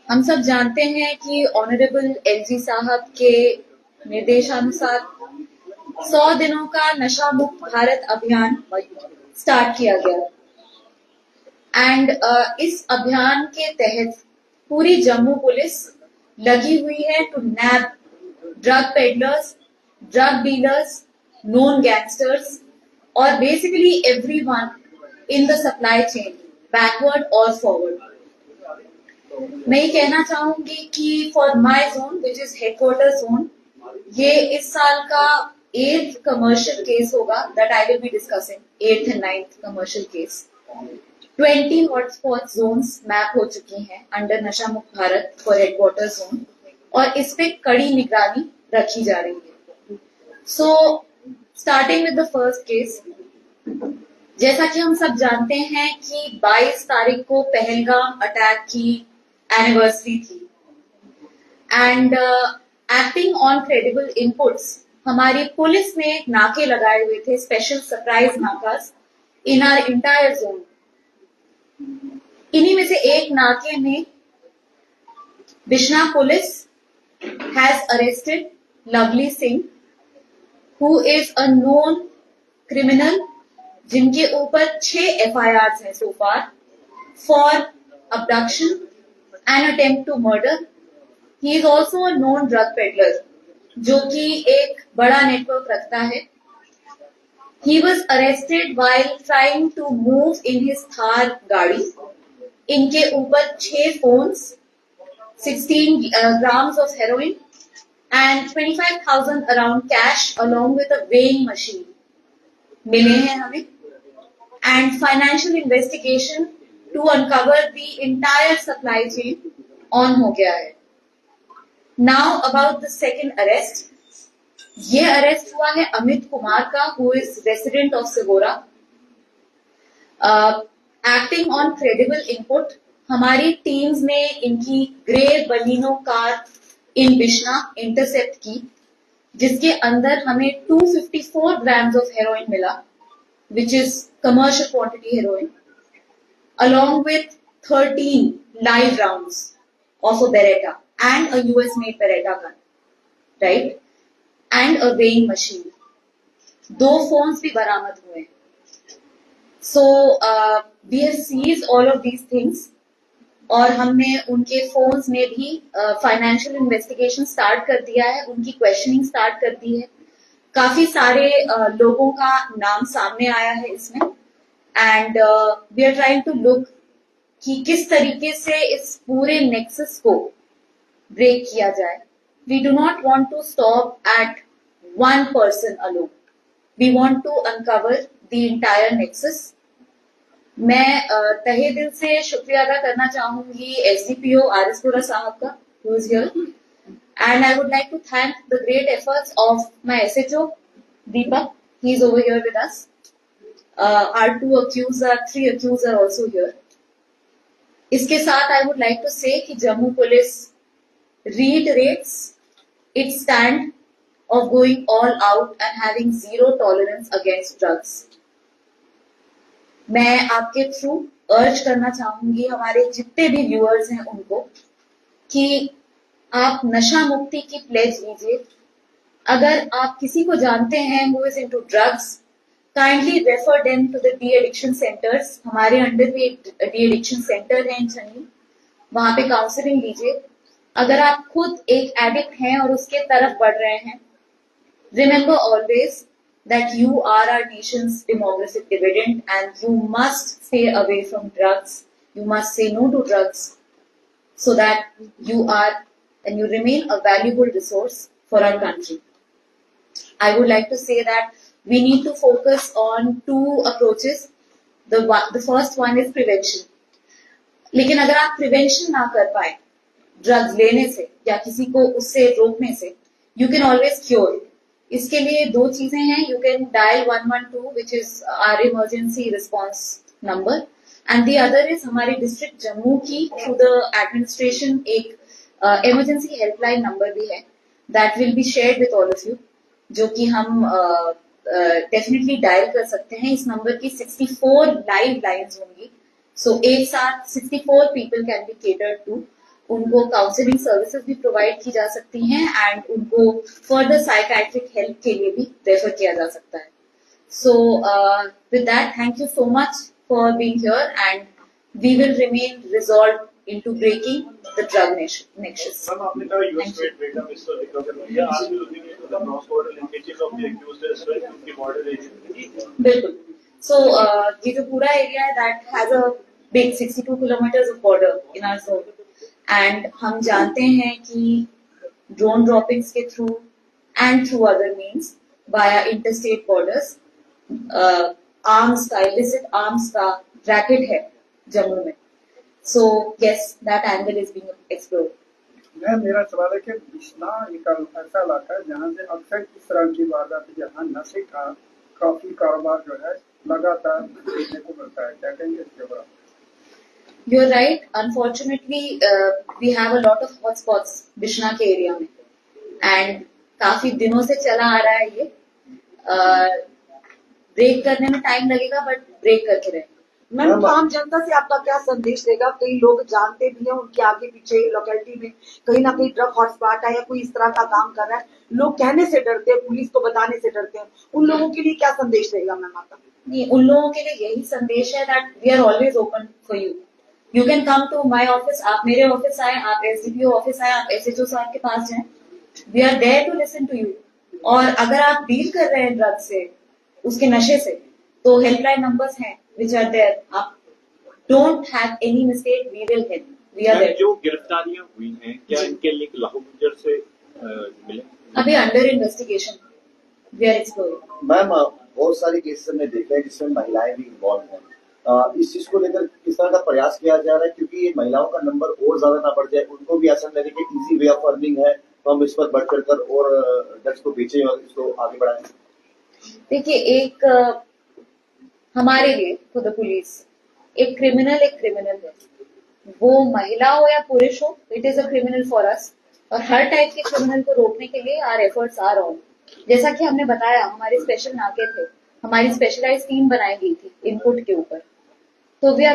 हम सब जानते हैं कि ऑनरेबल एलजी साहब के निर्देशानुसार 100 दिनों का नशा मुक्त भारत अभियान स्टार्ट किया गया एंड इस अभियान के तहत पूरी जम्मू पुलिस लगी हुई है to nab drug peddlers, drug dealers, known gangsters और basically everyone in the supply chain, backward और फॉरवर्ड। मैं ये कहना चाहूंगी कि for my zone which is headquarter zone, ये इस साल का 8th कमर्शियल केस होगा that I will be discussing, 8th and 9th commercial case. 20 hotspot zones map हो चुकी हैं अंडर नशा मुक्त भारत फॉर हेडक्वार्टर जोन और इस पे कड़ी निगरानी रखी जा रही है। So starting with the first case, जैसा कि हम सब जानते हैं कि 22 तारीख को पहलगाम अटैक की एनिवर्सरी थी and acting on credible inputs हमारी पुलिस ने नाके लगाए हुए थे, स्पेशल सरप्राइज नाकास इन आवर इंटायर जोन। इन्हीं में से एक नाके में Bishnah police has arrested Lovely Singh who is a known criminal जिनके ऊपर 6 FIRs हैं so far for abduction and attempt to murder. He is also a known drug peddler जो कि एक बड़ा नेटवर्क रखता है। He was arrested while trying to move in his Thar गाड़ी। इनके ऊपर 6 phones, 16 grams of heroin and 25,000 around cash along with a weighing machine मिले हैं हमें। And financial investigation to uncover the entire supply chain on हो गया है। Now about the second arrest, ये अरेस्ट हुआ है अमित कुमार का who is resident of Segura। Acting on credible input, हमारी टीम्स ने इनकी grey Baleno car in Bishna intercept की जिसके अंदर हमें 254 grams of heroin मिला which is commercial quantity heroin along with 13 live rounds of a Beretta and a US made Beretta gun, right? And a weighing machine. 2 phones भी बरामद हुए। So we have seized all of these things और हमने उनके phones में भी financial investigation start कर दिया है, उनकी क्वेश्चनिंग स्टार्ट कर दी है। काफी सारे लोगों का नाम सामने आया है इसमें and we are trying to look कि किस तरीके से इस पूरे नेक्सस को ब्रेक किया जाए। We do not want to stop at one person alone, we want to uncover the entire nexus. मैं तहे दिल से शुक्रिया अदा करना चाहूंगी SDPO आरएसपुरा साहब का who is here and I would like to thank the great efforts of my SHO Deepak, he is over here with us। our 3 accused are also here। इसके साथ I would like to say कि Jammu police reiterates its stand of going all out and having zero tolerance against drugs। मैं आपके through अर्ज करना चाहूंगी हमारे जितने भी व्यूअर्स हैं उनको कि आप नशा मुक्ति की प्लेज लीजिए। अगर आप किसी को जानते हैं who is into drugs, kindly refer them to the de addiction centres. हमारे अंडर भी एक डी एडिक्शन सेंटर है इन छन्नी, वहां पे काउंसलिंग लीजिए। अगर आप खुद एक एडिक्ट हैं और उसके तरफ बढ़ रहे हैं, remember always that you are our nation's demographic dividend and you must stay away from drugs. You must say no to drugs so that you are and you remain a valuable resource for our country. I would like to say that we need to focus on 2 approaches. The first one is prevention. लेकिन अगर आप prevention ना कर पाए drugs लेने से या किसी को उससे रोकने से, you can always cure। इसके लिए 2 चीजें हैं। You can dial 112 which is our emergency response number and the other is हमारे डिस्ट्रिक्ट जम्मू की थ्रू द एडमिनिस्ट्रेशन एक इमरजेंसी हेल्पलाइन नंबर भी है that will be shared with all of you, जो कि हम डेफिनेटली डायल कर सकते हैं। इस नंबर की 64 लाइव लाइन्स होंगी सो एक साथ 64 people can be catered to. उनको काउंसलिंग सर्विसेज भी प्रोवाइड की जा सकती हैं एंड उनको फर्दर साइकाट्रिक हेल्प के लिए भी रेफर किया जा सकता है। So with that, thank you so much for being here, and we will remain resolved into breaking the drug nexus. Ma'am आपने कहा यूएस में डेटा मिस्टर रिकवर किया, आज भी looking into the cross border linkages of the accused as well to border area. बिल्कुल। So ये जो पूरा एरिया है that has a big 62 kilometers of border in our zone, and हम जानते हैं कि ड्रोन ड्रॉपिंग्स के through and through other means via interstate borders arms का illicit आर्म्स का रैकेट है जम्मू में। So yes, that angle is being explored. Ma'am मेरा सवाल है कि बिश्ना एक ऐसा इलाका है जहाँ से अक्सर इस तरह की वारदात, जहाँ नशे का काफी कारोबार जो है लगातार देखने को मिलता है, क्या कहेंगे इसके ऊपर? You are right, unfortunately we have a lot of hotspots Bishnah के एरिया में, एंड काफी दिनों से चला आ रहा है ये। ब्रेक करने में टाइम लगेगा, बट ब्रेक करके रहेंगे। मैम, आम जनता से आपका क्या संदेश देगा? कई लोग जानते भी हैं उनके आगे पीछे लोकेलिटी में कहीं ना कहीं ड्रग हॉटस्पॉट है या कोई इस तरह का काम कर रहा है, लोग कहने से डरते हैं, पुलिस को बताने से डरते हैं, उन लोगों के लिए क्या संदेश रहेगा मैम आपका? नहीं, उन लोगों के लिए यही संदेश है that we are always open for you. You can come to my office, आप मेरे ऑफिस आए, आप एसडीपीओ ऑफिस आए, आप एसएचओ साहब के पास जाएं, we are there to listen to you. और अगर आप डील कर रहे हैं ड्रग से, उसके नशे से, तो हेल्पलाइन नंबर्स हैं विच आर देयर। आप don't have any mistake, we will help, we are there. जो गिरफ्तारियां हुई हैं, क्या इनके लिंक लाहौर गुजर से मिले? अभी under investigation, we are exploring. Ma'am बहुत सारे केसेस हमने देखे हैं जिसमें महिलाएं भी इन्वॉल्व हैं। इस चीज को लेकर किस तरह का प्रयास किया जा रहा है, क्योंकि ये महिलाओं का नंबर और ज्यादा ना बढ़ जाए, उनको भी ऐसा लगे कि इजी वे ऑफ अर्निंग है, तो हम इस पर बढ़ चढ़ कर और ड्रग्स को बेचें और इसको आगे बढ़ाएं। देखिए, एक हमारे लिए फॉर द पुलिस एक क्रिमिनल है, वो महिला हो या पुरुष हो, it is a criminal for us. और हर टाइप के क्रिमिनल को रोकने के लिए आवर एफर्ट्स आर ऑन। जैसा कि हमने बताया, हमारे स्पेशल नाके थे, हमारी स्पेशलाइज टीम बनाई गई थी इनपुट के ऊपर, तो वी आर